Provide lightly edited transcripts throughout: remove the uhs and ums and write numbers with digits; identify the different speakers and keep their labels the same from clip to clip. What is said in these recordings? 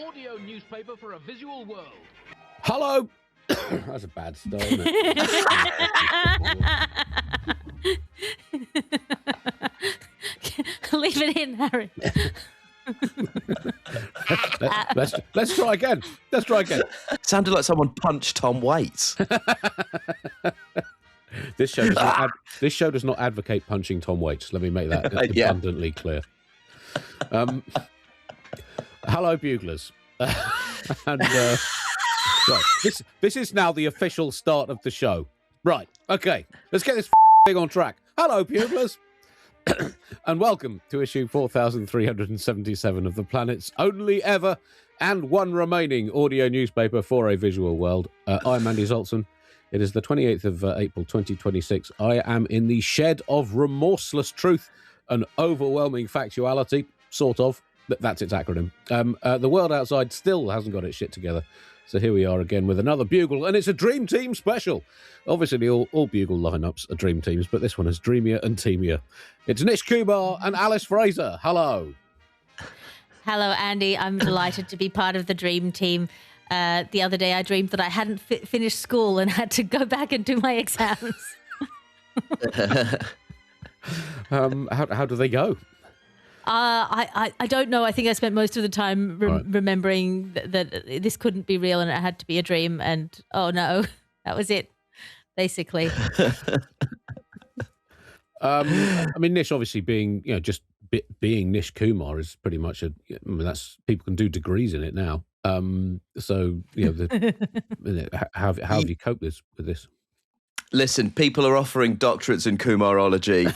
Speaker 1: audio newspaper for a visual world.
Speaker 2: Hello. That's a bad start, isn't it?
Speaker 3: Leave it in, Harry.
Speaker 2: Let's try again. Let's try again.
Speaker 4: Sounded like someone punched Tom Waits.
Speaker 2: This show does not advocate punching Tom Waits. Let me make that abundantly clear. Hello, buglers. And right, this is now the official start of the show. Right, okay, let's get this thing on track. Hello, buglers. And welcome to issue 4377 of the planet's only ever and one remaining audio newspaper for a visual world. I'm Andy Zoltzman. It is the 28th of April 2026. I am in the shed of remorseless truth and overwhelming factuality, sort of. That's its acronym. The world outside still hasn't got its shit together. So here we are again with another Bugle, and it's a Dream Team special. Obviously, all Bugle lineups are Dream Teams, but this one is dreamier and teamier. It's Nish, Kumar, and Alice Fraser. Hello.
Speaker 3: Hello, Andy. I'm delighted to be part of the Dream Team. The other day, I dreamed that I hadn't finished school and had to go back and do my exams.
Speaker 2: How do they go?
Speaker 3: I don't know. I think I spent most of the time remembering that this couldn't be real and it had to be a dream. And oh no, that was it, basically.
Speaker 2: I mean, Nish obviously being being Nish Kumar is pretty much that's people can do degrees in it now. So how have you coped with this?
Speaker 4: Listen, people are offering doctorates in Kumarology.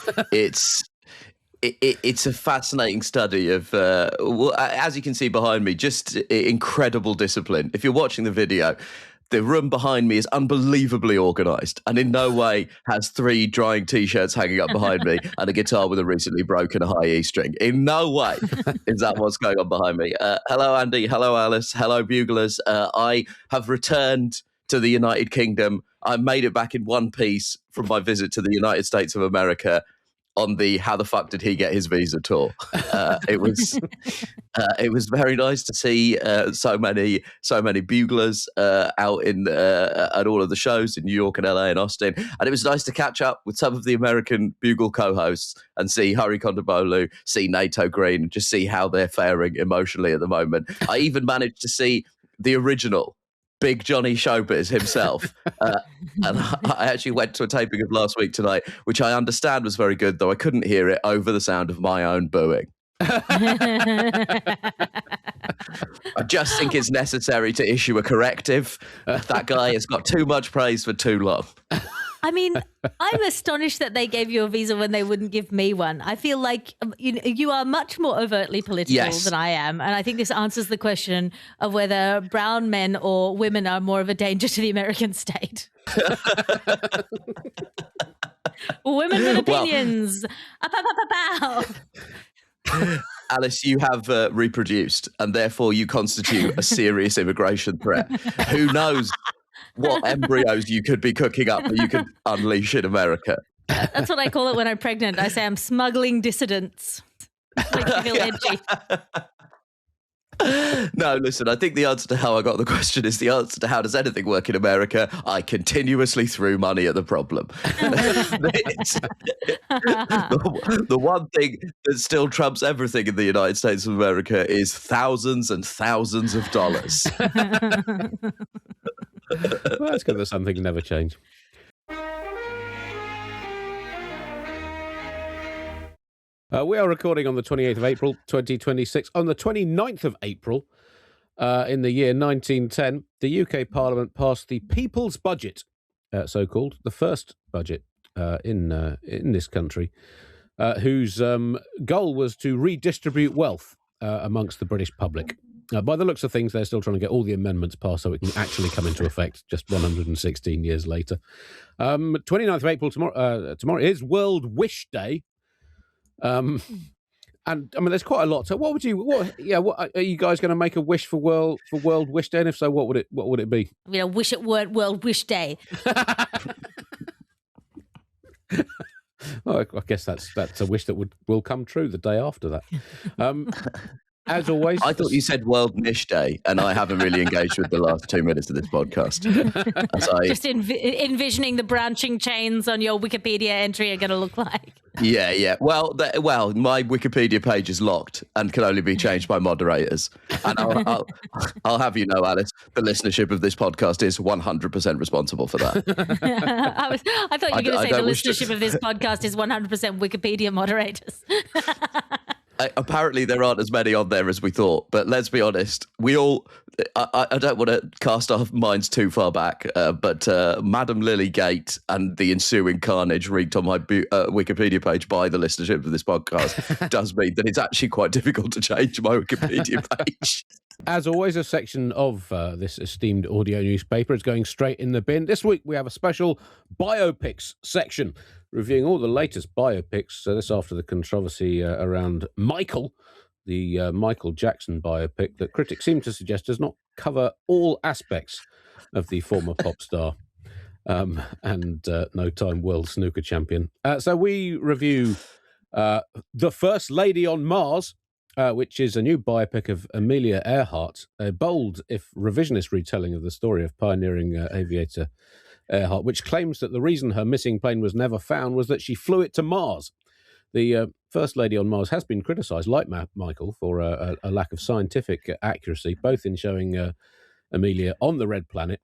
Speaker 4: It's a fascinating study of, as you can see behind me, just incredible discipline. If you're watching the video, the room behind me is unbelievably organised and in no way has 3 drying T-shirts hanging up behind me and a guitar with a recently broken high E string. In no way is that what's going on behind me. Hello, Andy. Hello, Alice. Hello, Buglers. I have returned to the United Kingdom. I made it back in one piece from my visit to the United States of America on the "How the fuck did he get his visa" tour. It was very nice to see so many buglers out in at all of the shows in New York and LA and Austin, and it was nice to catch up with some of the American Bugle co-hosts and see Hari Kondabolu, see Nato Green, and just see how they're faring emotionally at the moment. I even managed to see the original Big Johnny Showbiz himself. And I actually went to a taping of last week tonight, which I understand was very good, though I couldn't hear it over the sound of my own booing. I just think it's necessary to issue a corrective. That guy has got too much praise for too long.
Speaker 3: I mean, I'm astonished that they gave you a visa when they wouldn't give me one. I feel like you are much more overtly political than I am. And I think this answers the question of whether brown men or women are more of a danger to the American state. Women with opinions.
Speaker 4: Alice, you have reproduced, and therefore you constitute a serious immigration threat. Who knows what embryos you could be cooking up that you could unleash in America?
Speaker 3: That's what I call it when I'm pregnant. I say I'm smuggling dissidents. Makes me feel edgy.
Speaker 4: No, listen, I think the answer to how I got the question is the answer to how does anything work in America. I continuously threw money at the problem. The one thing that still trumps everything in the United States of America is thousands and thousands of dollars.
Speaker 2: Well, that's good that some things never change. We are recording on the 28th of April, 2026. On the 29th of April, in the year 1910, the UK Parliament passed the People's Budget, so-called, the first budget in this country, whose goal was to redistribute wealth amongst the British public. By the looks of things, they're still trying to get all the amendments passed so it can actually come into effect just 116 years later. 29th of April, tomorrow is World Wish Day. And I mean, there's quite a lot. So, what are you guys going to make a wish for World Wish Day? And if so, what would it be?
Speaker 3: I'm going to wish it weren't World Wish Day.
Speaker 2: Well, I guess that's a wish that will come true the day after that. As always,
Speaker 4: I thought you said World Nish Day, and I haven't really engaged with the last 2 minutes of this podcast.
Speaker 3: Just envisioning the branching chains on your Wikipedia entry are going to look like.
Speaker 4: Yeah. Well, my Wikipedia page is locked and can only be changed by moderators. And I'll have you know, Alice, the listenership of this podcast is 100% responsible for that.
Speaker 3: I thought you were going to say the listenership of this podcast is 100% Wikipedia moderators.
Speaker 4: Apparently there aren't as many on there as we thought, but let's be honest, we all, I don't want to cast our minds too far back, but Madam Lilygate and the ensuing carnage wreaked on my Wikipedia page by the listenership of this podcast does mean that it's actually quite difficult to change my Wikipedia page.
Speaker 2: As always, a section of this esteemed audio newspaper is going straight in the bin. This week we have a special biopics section, reviewing all the latest biopics. This after the controversy around Michael, the Michael Jackson biopic that critics seem to suggest does not cover all aspects of the former pop star and no-time world snooker champion. So we review The First Lady on Mars, which is a new biopic of Amelia Earhart, a bold, if revisionist retelling of the story of pioneering aviator Earhart, which claims that the reason her missing plane was never found was that she flew it to Mars. The First Lady on Mars has been criticised, like Michael, for a lack of scientific accuracy, both in showing Amelia on the Red Planet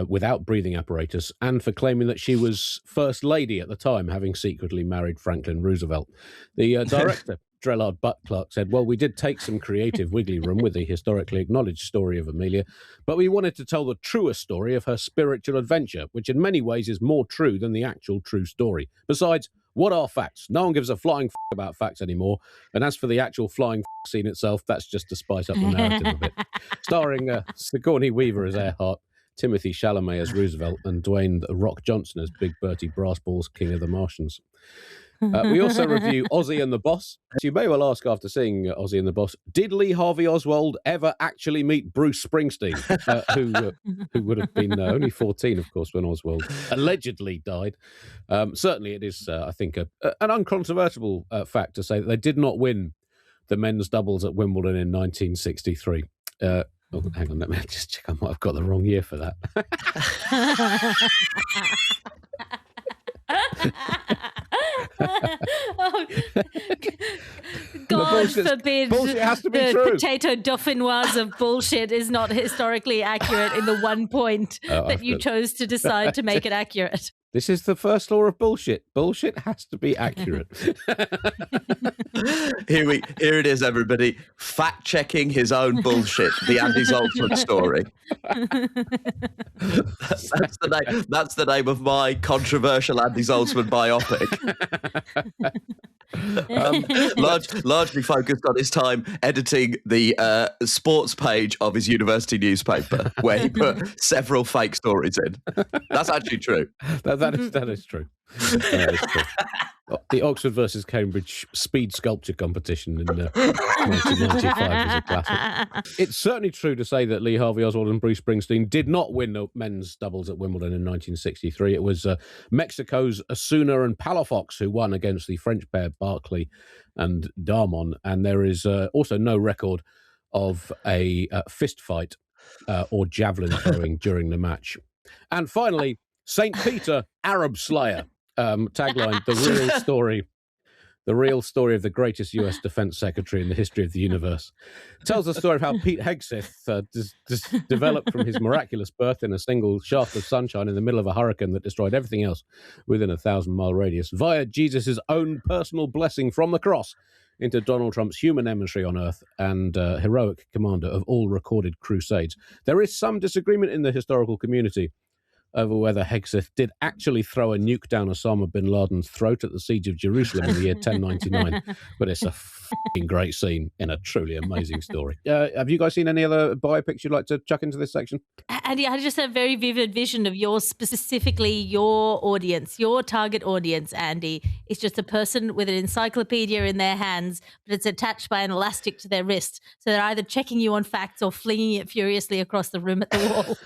Speaker 2: without breathing apparatus, and for claiming that she was First Lady at the time, having secretly married Franklin Roosevelt. The director, Drellard Butt-Clark, said, well, we did take some creative wiggly room with the historically acknowledged story of Amelia, but we wanted to tell the truer story of her spiritual adventure, which in many ways is more true than the actual true story. Besides, what are facts? No one gives a flying about facts anymore. And as for the actual flying scene itself, that's just to spice up the narrative a bit. Starring Sigourney Weaver as Earhart, Timothy Chalamet as Roosevelt, and Dwayne "The Rock" Johnson as Big Bertie Brassballs, King of the Martians. We also review Ozzy and the Boss. So you may well ask, after seeing Ozzy and the Boss, did Lee Harvey Oswald ever actually meet Bruce Springsteen, who would have been only 14, of course, when Oswald allegedly died? Certainly it is, I think, an uncontrovertible fact to say that they did not win the men's doubles at Wimbledon in 1963. Oh, hang on, let me just check. I might have got the wrong year for that.
Speaker 3: God forbid
Speaker 2: bullshit has to be
Speaker 3: the
Speaker 2: true.
Speaker 3: potato dauphinoise of bullshit is not historically accurate in the one point that you chose to decide to make it accurate.
Speaker 2: This is the first law of bullshit. Bullshit has to be accurate.
Speaker 4: Here it is, everybody. Fact-checking his own bullshit. The Andy Zoltzman story. That's the name of my controversial Andy Zoltzman biopic. Largely focused on his time editing the sports page of his university newspaper, where he put several fake stories in. That's actually true.
Speaker 2: That is true. That is true. The Oxford versus Cambridge speed sculpture competition in 1995 is a classic. It's certainly true to say that Lee Harvey Oswald and Bruce Springsteen did not win the men's doubles at Wimbledon in 1963. It was Mexico's Osuna and Palafox who won against the French pair Barclay and Darmon, and there is also no record of a fist fight or javelin throwing during the match. And finally, St. Peter, Arab Slayer. Tagline, the real story of the greatest US Defense Secretary in the history of the universe. Tells the story of how Pete Hegseth developed from his miraculous birth in a single shaft of sunshine in the middle of a hurricane that destroyed everything else within a 1,000-mile radius, via Jesus' own personal blessing from the cross into Donald Trump's human emissary on Earth and heroic commander of all recorded crusades. There is some disagreement in the historical community over whether Hegseth did actually throw a nuke down Osama bin Laden's throat at the siege of Jerusalem in the year 1099, but it's a f***ing great scene in a truly amazing story. Have you guys seen any other biopics you'd like to chuck into this section?
Speaker 3: Andy, I just had a very vivid vision of specifically your audience, your target audience, Andy. It's just a person with an encyclopedia in their hands, but it's attached by an elastic to their wrist. So they're either checking you on facts or flinging it furiously across the room at the wall.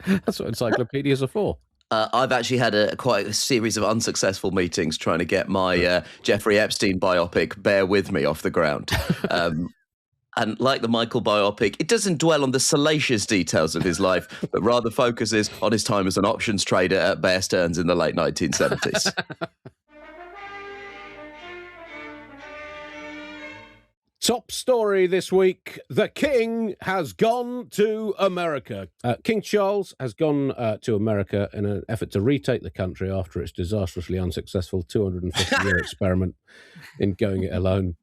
Speaker 2: That's what encyclopedias are for.
Speaker 4: I've actually had quite a series of unsuccessful meetings trying to get my Jeffrey Epstein biopic, Bear With Me, off the ground. And like the Michael biopic, it doesn't dwell on the salacious details of his life, but rather focuses on his time as an options trader at Bear Stearns in the late 1970s.
Speaker 2: Top story this week. The King has gone to America. King Charles has gone to America in an effort to retake the country after its disastrously unsuccessful 250-year experiment in going it alone.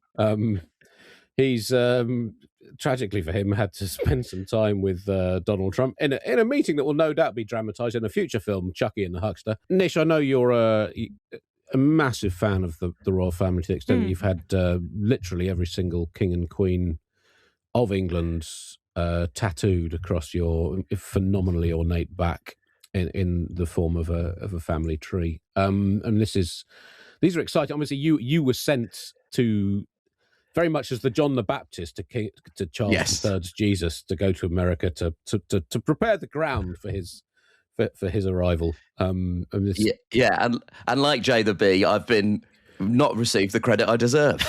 Speaker 2: He's, tragically for him, had to spend some time with Donald Trump in a meeting that will no doubt be dramatised in a future film, Chucky and the Huckster. Nish, I know you're a massive fan of the royal family to the extent that you've had literally every single king and queen of England tattooed across your phenomenally ornate back in the form of a family tree. And these are exciting. Obviously, you were sent to, very much as the John the Baptist to Charles III's Jesus, to go to America to prepare the ground for his arrival. And like Jay the Bee, I've been not received the credit I deserve.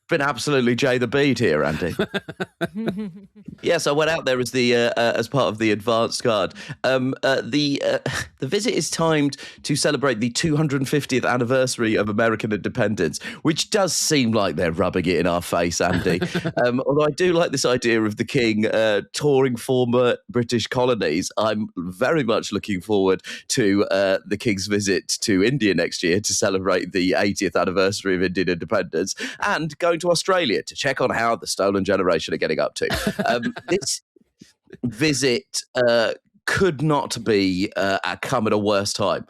Speaker 2: Been absolutely Jay the Bead here, Andy. Yes, I went out there as part of the advanced guard. The visit is timed to celebrate the 250th anniversary of American independence, which does seem like they're rubbing it in our face, Andy. Although I do like this idea of the King touring former British colonies. I'm very much looking forward to the King's visit to India next year to celebrate the 80th anniversary of Indian independence, and going to Australia to check on how the stolen generation are getting up to. This visit could not be come at a worse time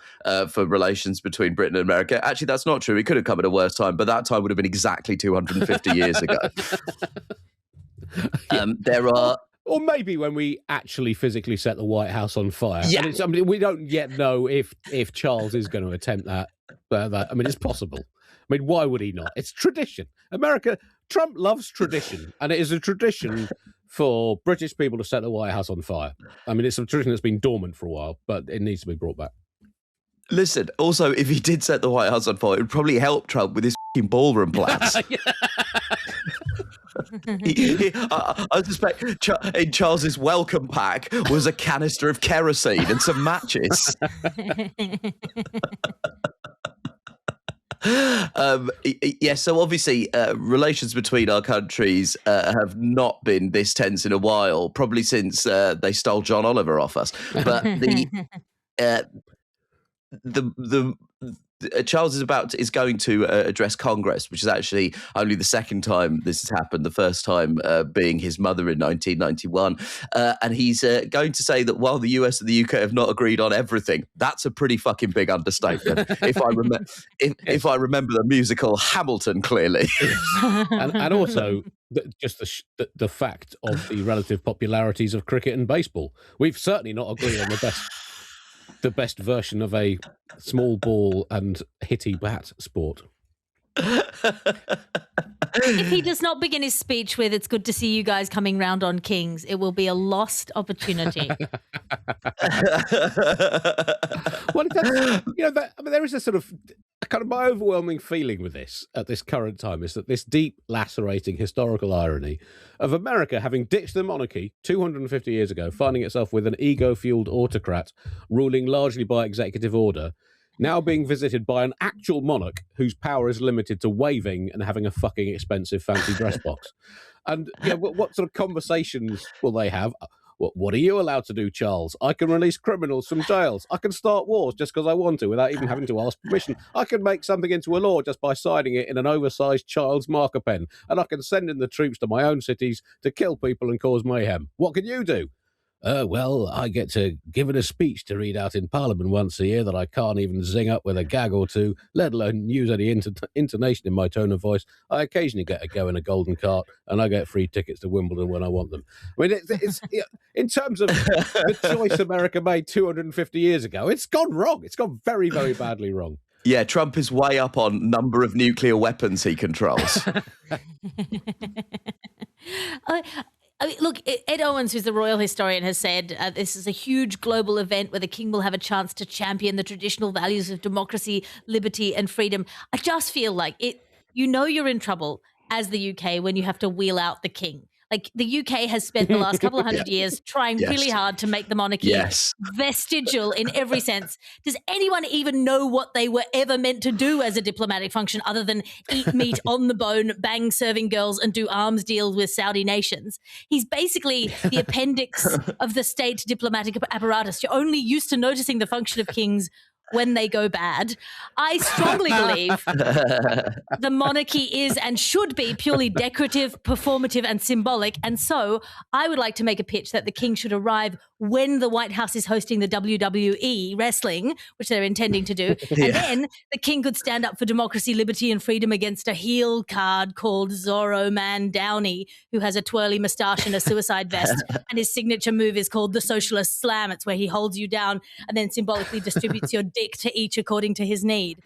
Speaker 2: for relations between Britain and America. Actually, that's not true. It could have come at a worse time, but that time would have been exactly 250 years ago. There are... Or maybe when we actually physically set the White House on fire.
Speaker 4: Yeah.
Speaker 2: And we don't yet know if Charles is going to attempt that. I mean, it's possible. I mean, why would he not? It's tradition. Trump loves tradition, and it is a tradition for British people to set the White House on fire. I mean, it's a tradition that's been dormant for a while, but it needs to be brought back.
Speaker 4: Listen, also, if he did set the White House on fire, it would probably help Trump with his fucking ballroom plans. I suspect in Charles's welcome pack was a canister of kerosene and some matches. So obviously relations between our countries have not been this tense in a while, probably since they stole John Oliver off us. But Charles is going to address Congress, which is actually only the second time this has happened, the first time being his mother in 1991. And he's going to say that while the US and the UK have not agreed on everything, that's a pretty fucking big understatement, if I remember the musical Hamilton clearly.
Speaker 2: and also just the fact of the relative popularities of cricket and baseball. We've certainly not agreed on the best version of a small ball and hitty bat sport.
Speaker 3: If he does not begin his speech with "It's good to see you guys coming round on Kings," it will be a lost opportunity.
Speaker 2: Well, there is a kind of my overwhelming feeling with this at this current time is that this deep, lacerating historical irony of America having ditched the monarchy 250 years ago, finding itself with an ego-fueled autocrat ruling largely by executive order, now being visited by an actual monarch whose power is limited to waving and having a fucking expensive fancy dress box. And what sort of conversations will they have? What are you allowed to do, Charles? I can release criminals from jails. I can start wars just because I want to without even having to ask permission. I can make something into a law just by signing it in an oversized child's marker pen. And I can send in the troops to my own cities to kill people and cause mayhem. What can you do? Well, I get to give it a speech to read out in Parliament once a year that I can't even zing up with a gag or two, let alone use any intonation in my tone of voice. I occasionally get a go in a golden cart, and I get free tickets to Wimbledon when I want them. I mean, it's in terms of the choice America made 250 years ago, it's gone wrong. It's gone very, very badly wrong.
Speaker 4: Yeah, Trump is way up on number of nuclear weapons he controls.
Speaker 3: I mean, look, Ed Owens, who's the royal historian, has said this is a huge global event where the king will have a chance to champion the traditional values of democracy, liberty, and freedom. I just feel like you're in trouble as the UK when you have to wheel out the king. Like, the UK has spent the last couple of hundred years trying really hard to make the monarchy vestigial in every sense. Does anyone even know what they were ever meant to do as a diplomatic function other than eat meat on the bone, bang serving girls, and do arms deals with Saudi nations? He's basically the appendix of the state diplomatic apparatus. You're only used to noticing the function of kings when they go bad. I strongly believe the monarchy is and should be purely decorative, performative, and symbolic. And so I would like to make a pitch that the king should arrive when the White House is hosting the WWE wrestling, which they're intending to do. And then the king could stand up for democracy, liberty, and freedom against a heel card called Zorro Man Downey, who has a twirly moustache and a suicide vest. And his signature move is called the Socialist Slam. It's where he holds you down and then symbolically distributes your dick to each according to his need.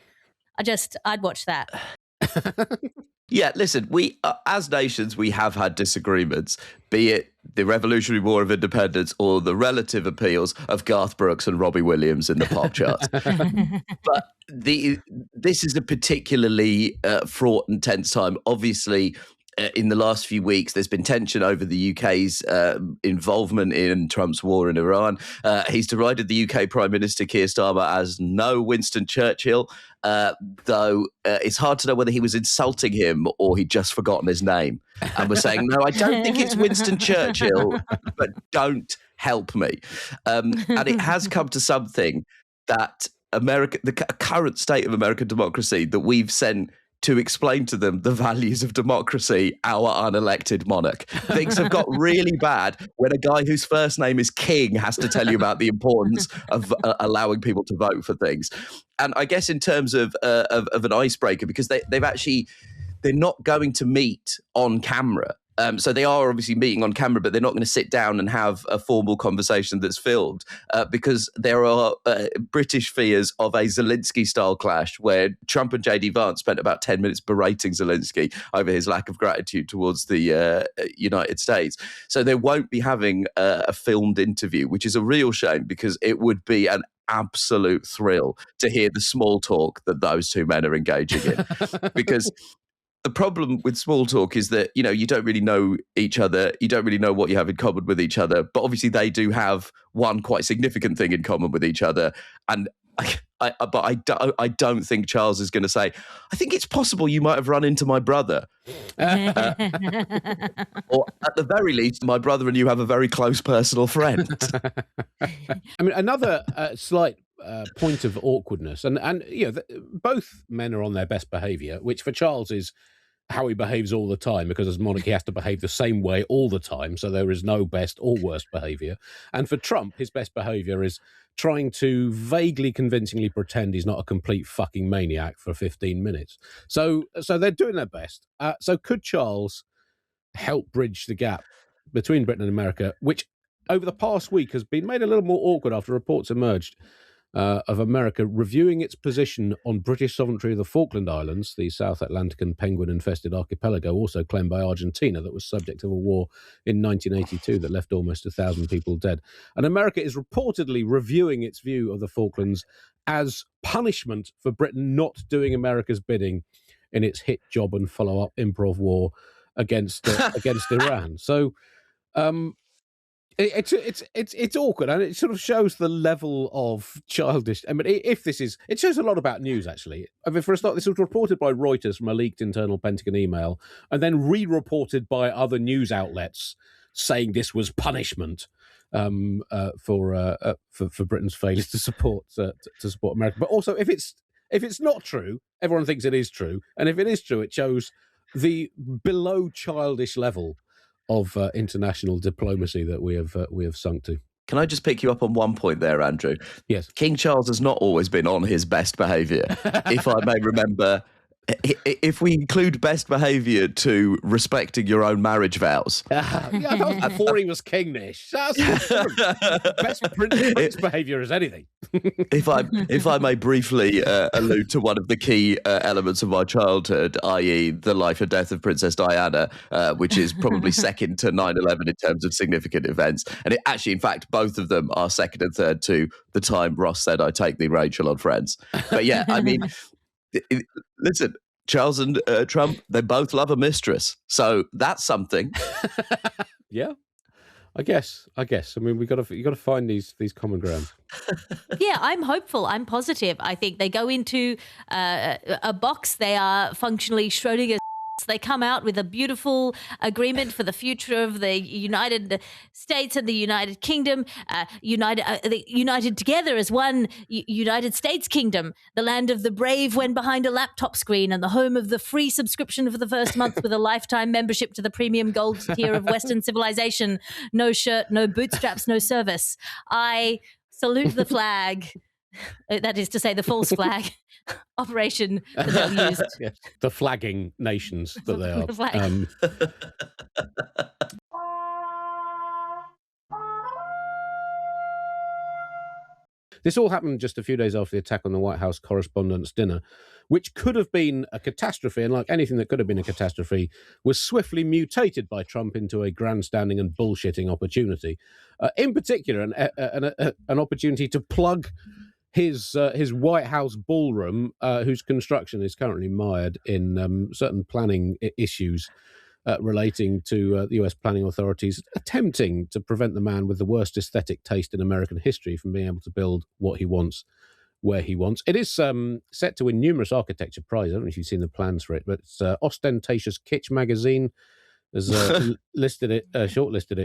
Speaker 3: I'd watch that.
Speaker 4: Yeah, listen, we as nations, we have had disagreements, be it the Revolutionary War of Independence or the relative appeals of Garth Brooks and Robbie Williams in the pop charts. But this is a particularly fraught and tense time. Obviously, in the last few weeks, there's been tension over the UK's involvement in Trump's war in Iran. He's derided the UK Prime Minister Keir Starmer as no Winston Churchill, though it's hard to know whether he was insulting him or he'd just forgotten his name and was saying, no, I don't think it's Winston Churchill, but don't help me. And it has come to something that the current state of American democracy that we've sent to explain to them the values of democracy, our unelected monarch. Things have got really bad when a guy whose first name is King has to tell you about the importance of allowing people to vote for things. And I guess in terms of an icebreaker, because they're not going to meet on camera. So they are obviously meeting on camera, but they're not going to sit down and have a formal conversation that's filmed because there are British fears of a Zelensky-style clash where Trump and J.D. Vance spent about 10 minutes berating Zelensky over his lack of gratitude towards the United States. So they won't be having a filmed interview, which is a real shame because it would be an absolute thrill to hear the small talk that those two men are engaging in. Because the problem with small talk is that, you don't really know each other. You don't really know what you have in common with each other. But obviously they do have one quite significant thing in common with each other. And I don't think Charles is going to say, I think it's possible you might have run into my brother. Or at the very least, my brother and you have a very close personal friend.
Speaker 2: I mean, another slight point of awkwardness, and both men are on their best behaviour, which for Charles is how he behaves all the time, because as monarch he has to behave the same way all the time, so there is no best or worst behaviour. And for Trump, his best behaviour is trying to vaguely convincingly pretend he's not a complete fucking maniac for 15 minutes. So they're doing their best. So could Charles help bridge the gap between Britain and America, which over the past week has been made a little more awkward after reports emerged of America reviewing its position on British sovereignty of the Falkland Islands, the South Atlantic and penguin-infested archipelago, also claimed by Argentina, that was subject of a war in 1982 that left almost 1,000 people dead. And America is reportedly reviewing its view of the Falklands as punishment for Britain not doing America's bidding in its hit job and follow-up improv war against Iran. So it's awkward, and it sort of shows the level of childish. I mean, it shows a lot about news, actually. I mean, for a start, this was reported by Reuters from a leaked internal Pentagon email, and then re-reported by other news outlets saying this was punishment for Britain's failure to support America. But also, if it's not true, everyone thinks it is true, and if it is true, it shows the below childish level of international diplomacy that we have sunk to.
Speaker 4: Can I just pick you up on one point there, Andrew?
Speaker 2: Yes.
Speaker 4: King Charles has not always been on his best behaviour. If I may remember If we include best behaviour to respecting your own marriage vows.
Speaker 2: Yeah, that was before he was king, Nish. That's best prince behaviour as anything.
Speaker 4: If I may briefly allude to one of the key elements of my childhood, i.e. the life and death of Princess Diana, which is probably second to 9/11 in terms of significant events. And it actually, in fact, both of them are second and third to the time Ross said, "I take thee, Rachel," on Friends. But yeah, I mean... Listen, Charles and Trump, they both love a mistress. So that's something.
Speaker 2: Yeah, I guess. I mean, you got to find these common grounds.
Speaker 3: Yeah, I'm hopeful. I'm positive. I think they go into a box. They are functionally Schrodinger's. They come out with a beautiful agreement for the future of the United States and the United Kingdom, united together as one United States kingdom, the land of the brave when behind a laptop screen and the home of the free subscription for the first month with a lifetime membership to the premium gold tier of Western civilization. No shirt, no bootstraps, no service. I salute the flag. That is to say, the false flag operation that they'll use.
Speaker 2: Yeah, the flagging nations that they are. This all happened just a few days after the attack on the White House Correspondents Dinner, which could have been a catastrophe, and like anything that could have been a catastrophe, was swiftly mutated by Trump into a grandstanding and bullshitting opportunity. In particular, an opportunity to plug his White House ballroom, whose construction is currently mired in certain planning issues relating to the US planning authorities attempting to prevent the man with the worst aesthetic taste in American history from being able to build what he wants, where he wants. It is set to win numerous architecture prizes. I don't know if you've seen the plans for it, but it's Ostentatious Kitsch magazine has shortlisted it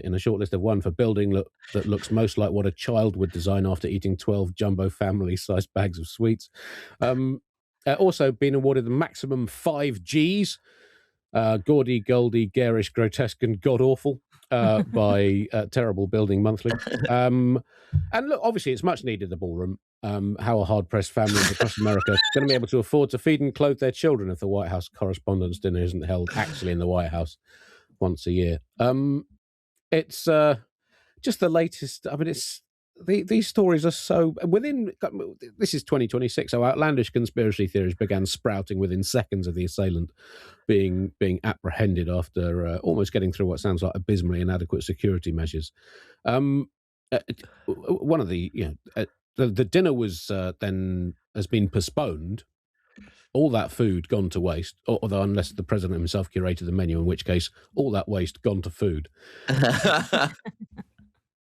Speaker 2: in a shortlist of one for building that looks most like what a child would design after eating 12 jumbo family-sized bags of sweets. Also been awarded the maximum 5 Gs, gaudy, goldie, garish, grotesque, and god-awful by Terrible Building Monthly. And look, obviously it's much needed, the ballroom. How are hard-pressed families across America going to be able to afford to feed and clothe their children if the White House Correspondents' Dinner isn't held actually in the White House once a year? It's just the latest. I mean, it's these stories are so within. This is 2026, so outlandish conspiracy theories began sprouting within seconds of the assailant being apprehended after almost getting through what sounds like abysmally inadequate security measures. One of the the dinner was then has been postponed. All that food gone to waste, although unless the president himself curated the menu, in which case all that waste gone to food.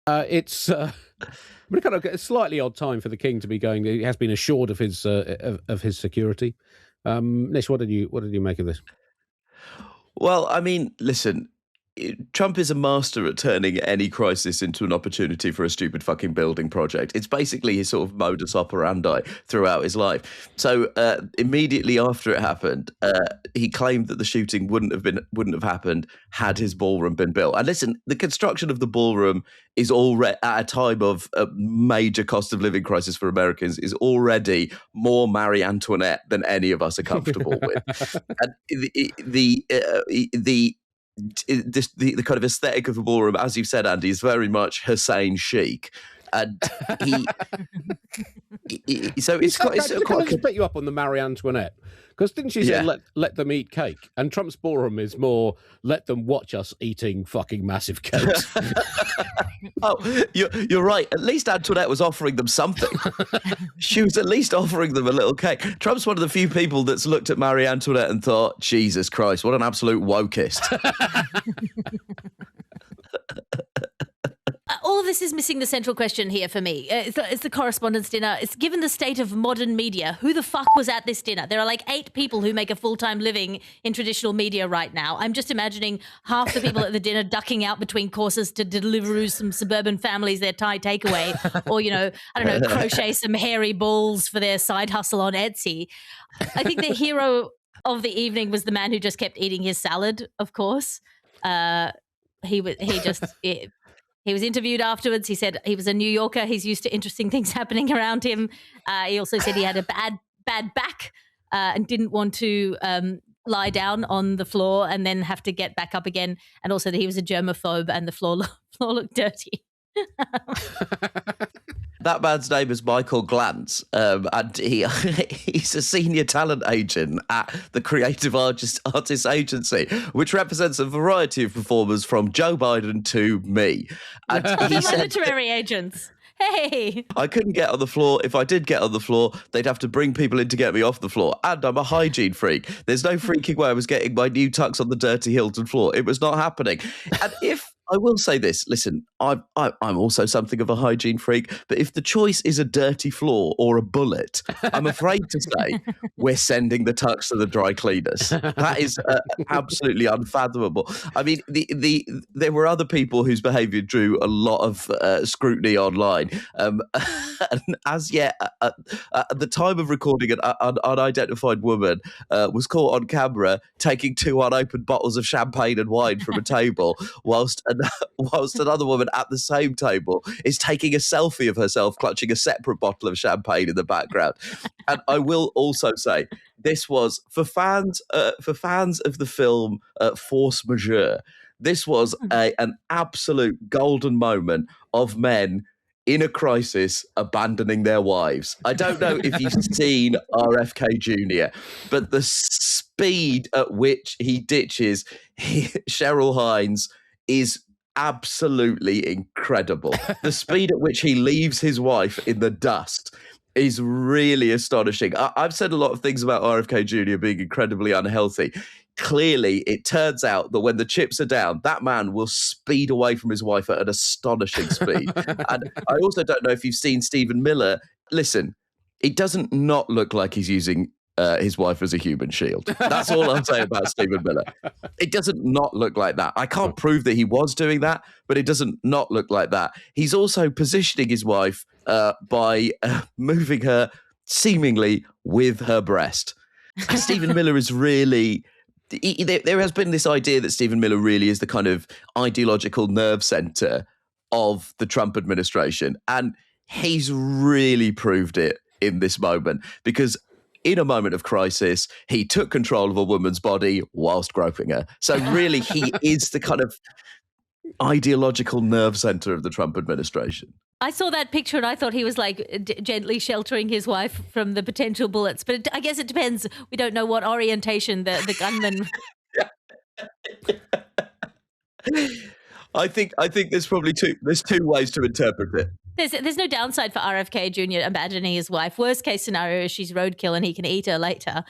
Speaker 2: It's kind of a slightly odd time for the king to be going. He has been assured of his security. Nish, what did you make of this?
Speaker 4: Well, I mean, listen, Trump is a master at turning any crisis into an opportunity for a stupid fucking building project. It's basically his sort of modus operandi throughout his life. So immediately after it happened, he claimed that the shooting wouldn't have happened had his ballroom been built. And listen, the construction of the ballroom is already, at a time of a major cost of living crisis for Americans, is already more Marie Antoinette than any of us are comfortable with. And the kind of aesthetic of the ballroom, as you've said, Andy, is very much Hussein chic, and so it's quite.
Speaker 2: Can I just pick you up on the Marie Antoinette? Because didn't she say let them eat cake? And Trump's ballroom is more let them watch us eating fucking massive cakes.
Speaker 4: Oh, you're right. At least Antoinette was offering them something. She was at least offering them a little cake. Trump's one of the few people that's looked at Marie Antoinette and thought, Jesus Christ, what an absolute wokeist.
Speaker 3: All of this is missing the central question here for me. It's the Correspondents' Dinner. It's given the state of modern media. Who the fuck was at this dinner? There are like 8 people who make a full-time living in traditional media right now. I'm just imagining half the people at the dinner ducking out between courses to deliver some suburban families their Thai takeaway, or, I don't know, crochet some hairy balls for their side hustle on Etsy. I think the hero of the evening was the man who just kept eating his salad, of course. He was interviewed afterwards. He said he was a New Yorker. He's used to interesting things happening around him. He also said he had a bad back and didn't want to lie down on the floor and then have to get back up again. And also that he was a germaphobe and the floor looked dirty.
Speaker 4: That man's name is Michael Glantz, and he's a senior talent agent at the Creative Artists Agency, which represents a variety of performers from Joe Biden to me. And
Speaker 3: They're my literary agents. Hey!
Speaker 4: I couldn't get on the floor. If I did get on the floor, they'd have to bring people in to get me off the floor. And I'm a hygiene freak. There's no freaking way I was getting my new tux on the dirty Hilton floor. It was not happening. And if I will say this, listen, I'm also something of a hygiene freak, but if the choice is a dirty floor or a bullet, I'm afraid to say we're sending the tux to the dry cleaners. That is absolutely unfathomable. I mean, there were other people whose behaviour drew a lot of scrutiny online. And as yet, at the time of recording, an unidentified woman was caught on camera taking 2 unopened bottles of champagne and wine from a table, whilst another woman at the same table is taking a selfie of herself clutching a separate bottle of champagne in the background. And I will also say, this was for fans of the film Force Majeure. This was an absolute golden moment of men in a crisis abandoning their wives. I don't know if you've seen RFK Jr., but the speed at which he ditches Cheryl Hines is absolutely incredible. The speed at which he leaves his wife in the dust is really astonishing. I've said a lot of things about RFK Jr. being incredibly unhealthy. Clearly, it turns out that when the chips are down, that man will speed away from his wife at an astonishing speed. And I also don't know if you've seen Stephen Miller. Listen, it doesn't not look like he's using his wife as a human shield. That's all I'll say about Stephen Miller. It doesn't not look like that. I can't prove that he was doing that, but it doesn't not look like that. He's also positioning his wife by moving her seemingly with her breast. Stephen Miller is really... There has been this idea that Stephen Miller really is the kind of ideological nerve center of the Trump administration. And he's really proved it in this moment, because in a moment of crisis, he took control of a woman's body whilst groping her. So really, he is the kind of ideological nerve center of the Trump administration.
Speaker 3: I saw that picture and I thought he was like gently sheltering his wife from the potential bullets. But I guess it depends. We don't know what orientation the gunman...
Speaker 4: I think there's probably two ways to interpret it.
Speaker 3: There's no downside for RFK Jr. abandoning his wife. Worst case scenario is she's roadkill and he can eat her later.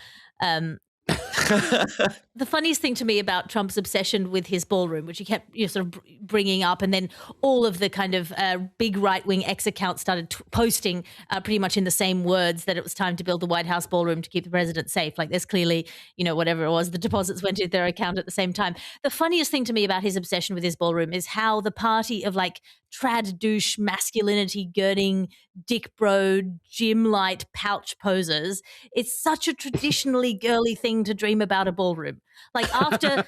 Speaker 3: The funniest thing to me about Trump's obsession with his ballroom, which he kept sort of bringing up, and then all of the kind of big right-wing ex-accounts started posting pretty much in the same words that it was time to build the White House ballroom to keep the president safe. Like there's clearly, whatever it was, the deposits went into their account at the same time. The funniest thing to me about his obsession with his ballroom is how the party of like trad douche, masculinity girding, dick bro, gym light pouch posers, it's such a traditionally girly thing to dream about a ballroom. Like after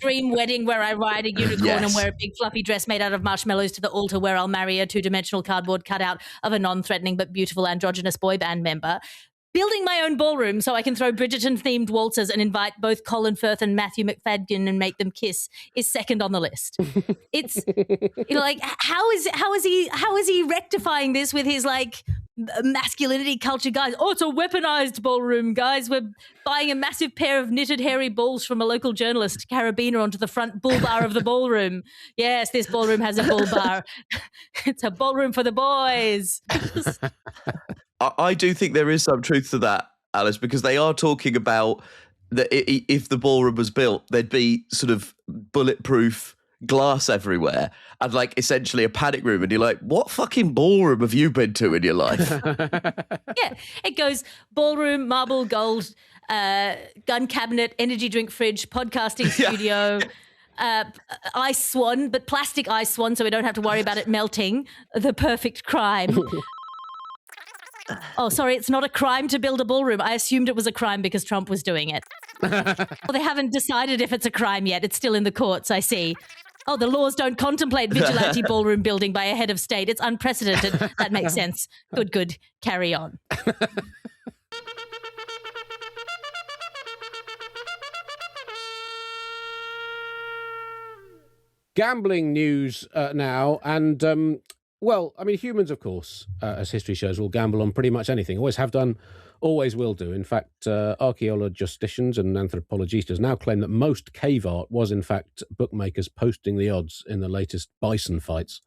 Speaker 3: dream wedding where I ride a unicorn and wear a big fluffy dress made out of marshmallows to the altar where I'll marry a 2-dimensional cardboard cutout of a non-threatening but beautiful androgynous boy band member, building my own ballroom so I can throw Bridgerton-themed waltzes and invite both Colin Firth and Matthew McFadden and make them kiss is second on the list. It's like how is he rectifying this with his like masculinity culture guys? Oh, it's a weaponized ballroom, guys. We're buying a massive pair of knitted hairy balls from a local journalist, carabiner onto the front bull bar of the ballroom. Yes, this ballroom has a bull bar. It's a ballroom for the boys.
Speaker 4: I do think there is some truth to that, Alice, because they are talking about that if the ballroom was built, there'd be sort of bulletproof glass everywhere and like essentially a panic room. And you're like, what fucking ballroom have you been to in your life?
Speaker 3: Yeah, it goes ballroom, marble, gold, gun cabinet, energy drink fridge, podcasting studio. Ice swan, but plastic ice swan, so we don't have to worry about it melting. The perfect crime. Oh, sorry, it's not a crime to build a ballroom. I assumed it was a crime because Trump was doing it. Well, they haven't decided if it's a crime yet. It's still in the courts, I see. Oh, the laws don't contemplate vigilante ballroom building by a head of state. It's unprecedented. That makes sense. Good. Carry on.
Speaker 2: gambling news now, and well, I mean, humans, of course, as history shows, will gamble on pretty much anything. Always have done, always will do. In fact, archaeologists and anthropologists now claim that most cave art was, in fact, bookmakers posting the odds in the latest bison fights.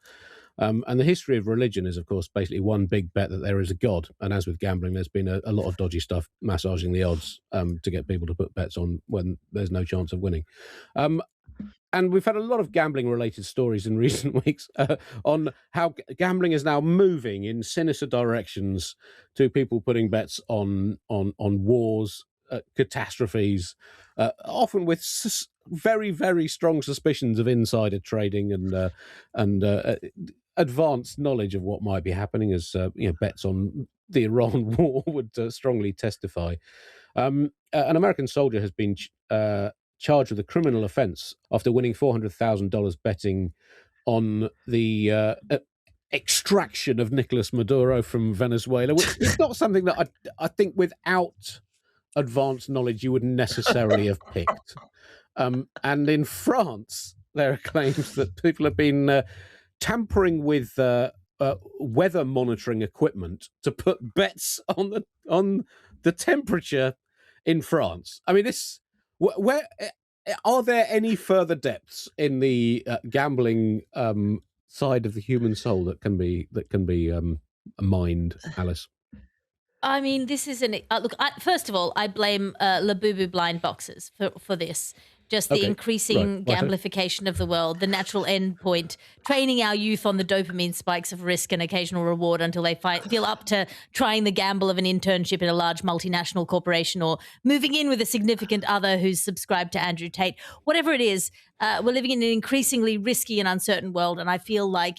Speaker 2: And the history of religion is, of course, basically one big bet that there is a god. And as with gambling, there's been a lot of dodgy stuff massaging the odds to get people to put bets on when there's no chance of winning. And we've had a lot of gambling-related stories in recent weeks on how gambling is now moving in sinister directions to people putting bets on wars, catastrophes, often with very, very strong suspicions of insider trading and advanced knowledge of what might be happening, as bets on the Iran war would strongly testify. An American soldier has been charged with a criminal offence after winning $400,000 betting on the extraction of Nicolas Maduro from Venezuela, which is not something that I think without advanced knowledge you would necessarily have picked. And in France, there are claims that people have been tampering with weather monitoring equipment to put bets on the temperature in France. I mean, where are there any further depths in the gambling side of the human soul that can be mined, Alice?
Speaker 3: I mean, this is look. First of all, I blame Labubu blind boxes for this. Just the increasing gamblification of the world, the natural end point, training our youth on the dopamine spikes of risk and occasional reward until they feel up to trying the gamble of an internship in a large multinational corporation or moving in with a significant other who's subscribed to Andrew Tate. Whatever it is, we're living in an increasingly risky and uncertain world, and I feel like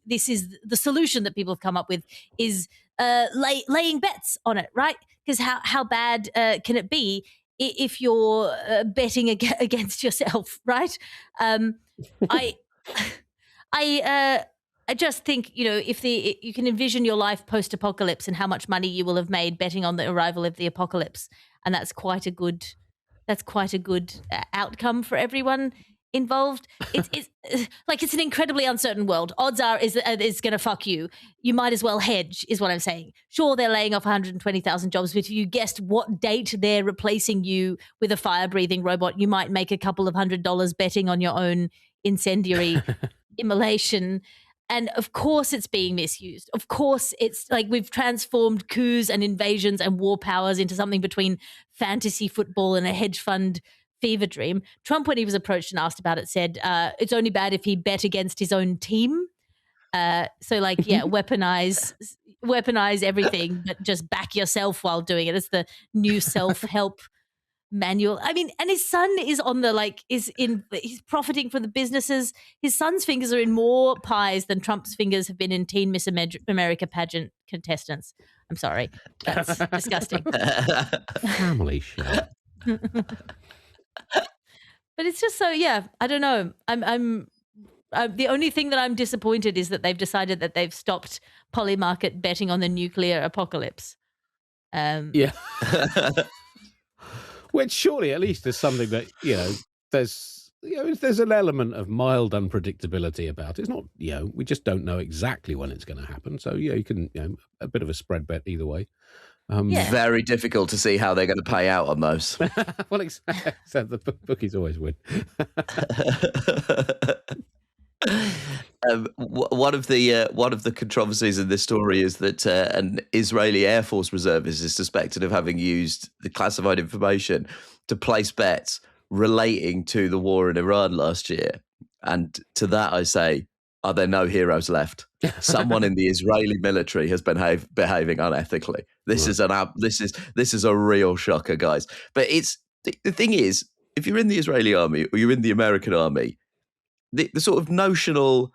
Speaker 3: this is the solution that people have come up with is laying bets on it, right? Because how bad can it be if you're betting against yourself, right? I just think, if you can envision your life post-apocalypse and how much money you will have made betting on the arrival of the apocalypse, and that's quite a good outcome for everyone involved. It's an incredibly uncertain world. Odds are it's going to fuck you. You might as well hedge, is what I'm saying. Sure, they're laying off 120,000 jobs, but if you guessed what date they're replacing you with a fire-breathing robot, you might make a couple of $100 betting on your own incendiary immolation. And of course it's being misused. Of course it's like we've transformed coups and invasions and war powers into something between fantasy football and a hedge fund fever dream. Trump, when he was approached and asked about it, said it's only bad if he bet against his own team. Weaponize everything, but just back yourself while doing it. It's the new self-help manual. I mean, and his son is on he's profiting from the businesses. His son's fingers are in more pies than Trump's fingers have been in Teen Miss America pageant contestants. I'm sorry. That's disgusting.
Speaker 2: Family show.
Speaker 3: But it's just I don't know. I'm the only thing that I'm disappointed is that they've decided that they've stopped polymarket betting on the nuclear apocalypse.
Speaker 2: Which surely at least is something that there's an element of mild unpredictability about it. It's not we just don't know exactly when it's going to happen. So you can a bit of a spread bet either way.
Speaker 4: Very difficult to see how they're going to pay out on those.
Speaker 2: Well, exactly. So the bookies always win.
Speaker 4: One of the controversies in this story is that an Israeli Air Force reservist is suspected of having used the classified information to place bets relating to the war in Iran last year. And to that I say, are there no heroes left? Someone in the Israeli military has been behaving unethically. This is a real shocker, guys. But the thing is, if you're in the Israeli army or you're in the American army, the sort of notional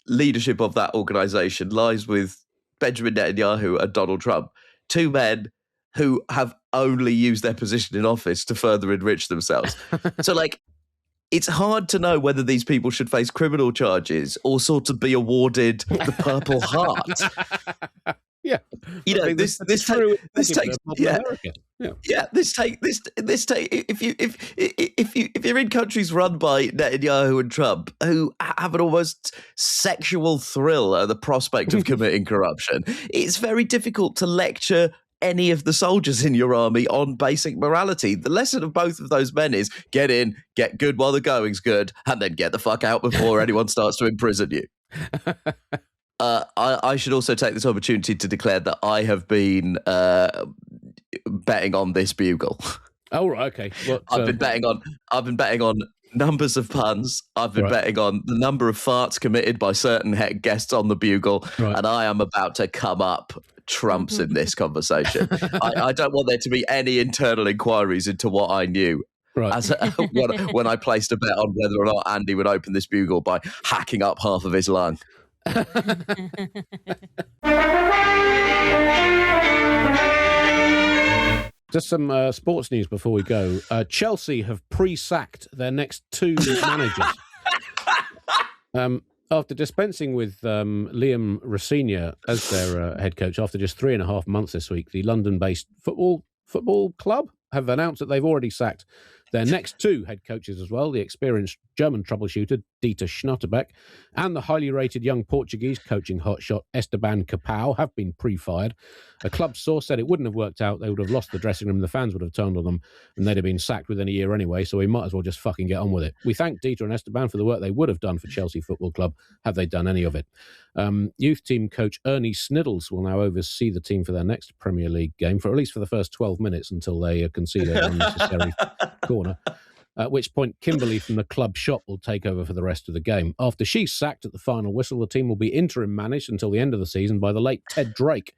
Speaker 4: leadership of that organization lies with Benjamin Netanyahu and Donald Trump, two men who have only used their position in office to further enrich themselves. So, it's hard to know whether these people should face criminal charges or sort of be awarded the Purple Heart.
Speaker 2: Yeah.
Speaker 4: You know, this takes yeah.
Speaker 2: America. Yeah.
Speaker 4: Yeah, this take if you're in countries run by Netanyahu and Trump who have an almost sexual thrill at the prospect of committing corruption, it's very difficult to lecture any of the soldiers in your army on basic morality. The lesson of both of those men is get in, get good while the going's good, and then get the fuck out before anyone starts to imprison you. I should also take this opportunity to declare that I have been betting on this Bugle.
Speaker 2: Oh, right, okay.
Speaker 4: I've been betting on numbers of puns. I've been betting on the number of farts committed by certain guests on the Bugle, and I am about to come up trumps in this conversation. I don't want there to be any internal inquiries into what I knew. Right. When I placed a bet on whether or not Andy would open this Bugle by hacking up half of his lung.
Speaker 2: Just some sports news before we go. Chelsea have pre-sacked their next 2 managers. After dispensing with Liam Rosenior as their head coach after just 3.5 months this week, the London-based football club have announced that they've already sacked their next 2 head coaches as well, the experienced German troubleshooter Dieter Schnatterbeck and the highly rated young Portuguese coaching hotshot Esteban Capau have been pre-fired. A club source said it wouldn't have worked out. They would have lost the dressing room, the fans would have turned on them, and they'd have been sacked within a year anyway, so we might as well just fucking get on with it. We thank Dieter and Esteban for the work they would have done for Chelsea Football Club. Have they done any of it? Youth team coach Ernie Sniddles will now oversee the team for their next Premier League game, for at least for the first 12 minutes until they concede an unnecessary corner. At which point, Kimberly from the club shop will take over for the rest of the game. After she's sacked at the final whistle, the team will be interim managed until the end of the season by the late Ted Drake.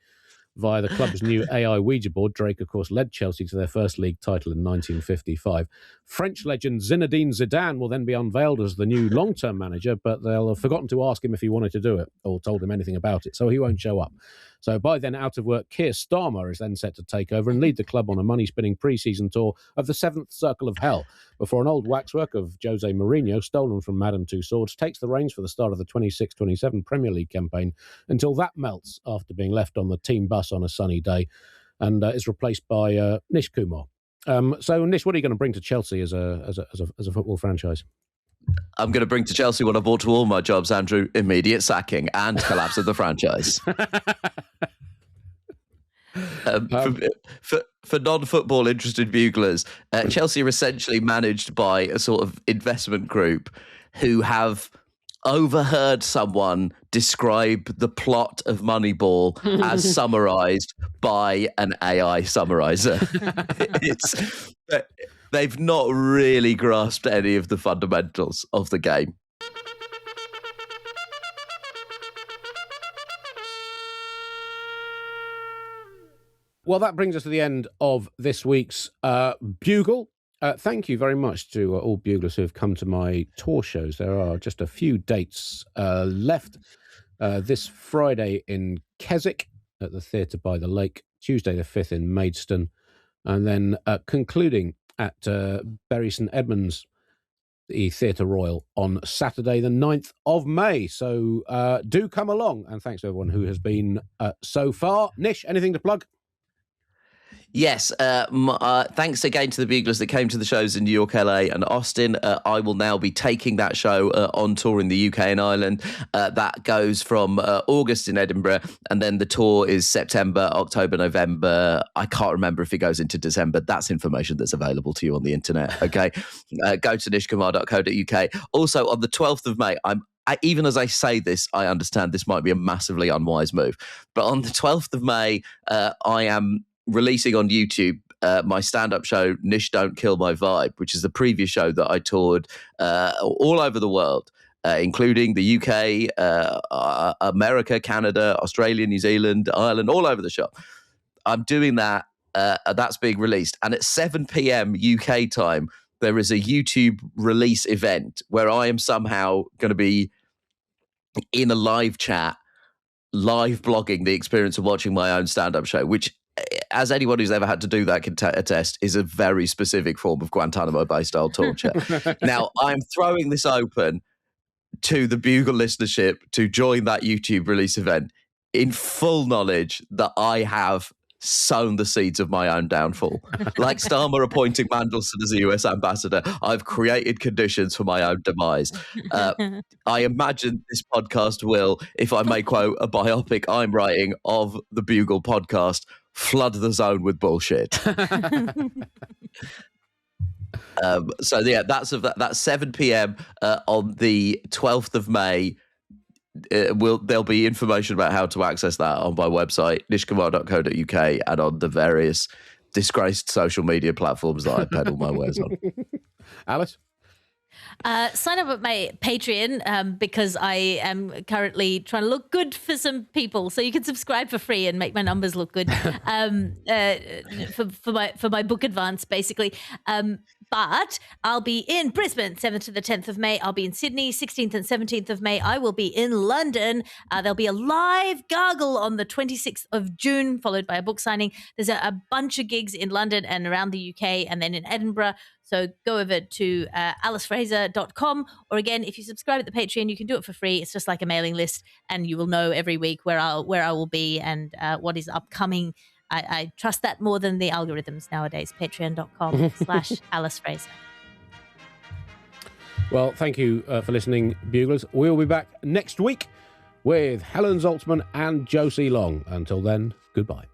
Speaker 2: Via the club's new AI Ouija board, Drake, of course, led Chelsea to their first league title in 1955. French legend Zinedine Zidane will then be unveiled as the new long-term manager, but they'll have forgotten to ask him if he wanted to do it or told him anything about it, so he won't show up. So by then, out of work, Keir Starmer is then set to take over and lead the club on a money-spinning pre-season tour of the seventh circle of hell, before an old waxwork of Jose Mourinho, stolen from Madame Tussauds, takes the reins for the start of the 26-27 Premier League campaign until that melts after being left on the team bus on a sunny day and is replaced by Nish Kumar. So, Nish, what are you going to bring to Chelsea as a football franchise?
Speaker 4: I'm going to bring to Chelsea what I brought to all my jobs, Andrew: immediate sacking and collapse of the franchise. For non-football interested buglers, Chelsea are essentially managed by a sort of investment group who have overheard someone describe the plot of Moneyball as summarized by an AI summarizer. They've not really grasped any of the fundamentals of the game.
Speaker 2: Well, that brings us to the end of this week's Bugle. Thank you very much to all buglers who have come to my tour shows. There are just a few dates left. This Friday in Keswick at the Theatre by the Lake, Tuesday the 5th in Maidstone, and then concluding at Bury St Edmunds, the Theatre Royal, on Saturday the 9th of May. So do come along, and thanks to everyone who has been so far. Nish, anything to plug?
Speaker 4: Yes, thanks again to the buglers that came to the shows in New York, LA and Austin. I will now be taking that show on tour in the UK and Ireland. That goes from August in Edinburgh, and then the tour is September, October, November. I can't remember if it goes into December. That's information that's available to you on the internet, okay? Go to nishkumar.co.uk. Also, on the 12th of May, even as I say this, I understand this might be a massively unwise move, but on the 12th of May, I am releasing on YouTube my stand-up show, Nish Don't Kill My Vibe, which is the previous show that I toured all over the world, including the UK, America, Canada, Australia, New Zealand, Ireland, all over the shop. I'm doing that. That's being released. And at 7 p.m. UK time, there is a YouTube release event where I am somehow going to be in a live chat, live blogging the experience of watching my own stand-up show, which, as anyone who's ever had to do that can attest, is a very specific form of Guantanamo Bay style torture. Now, I'm throwing this open to the Bugle listenership to join that YouTube release event. in full knowledge that I have sown the seeds of my own downfall. Like Starmer appointing Mandelson as a US ambassador, I've created conditions for my own demise. I imagine this podcast will, if I may quote a biopic I'm writing of the Bugle podcast, flood the zone with bullshit. So yeah, that's 7 p.m. On the 12th of May. There'll be information about how to access that on my website, nishkumar.co.uk, and on the various disgraced social media platforms that I peddle my wares on.
Speaker 2: Alice?
Speaker 3: Sign up at my Patreon because I am currently trying to look good for some people. So you can subscribe for free and make my numbers look good for my book advance, basically. But I'll be in Brisbane, 7th to the 10th of May. I'll be in Sydney, 16th and 17th of May. I will be in London. There'll be a live Gargle on the 26th of June, followed by a book signing. There's a bunch of gigs in London and around the UK and then in Edinburgh. So go over to alicefraser.com, or again, if you subscribe at the Patreon, you can do it for free. It's just like a mailing list, and you will know every week where I will be and what is upcoming. I trust that more than the algorithms nowadays. Patreon.com/AliceFraser.
Speaker 2: Well, thank you for listening, Buglers. We'll be back next week with Helen Zaltzman and Josie Long. Until then, goodbye.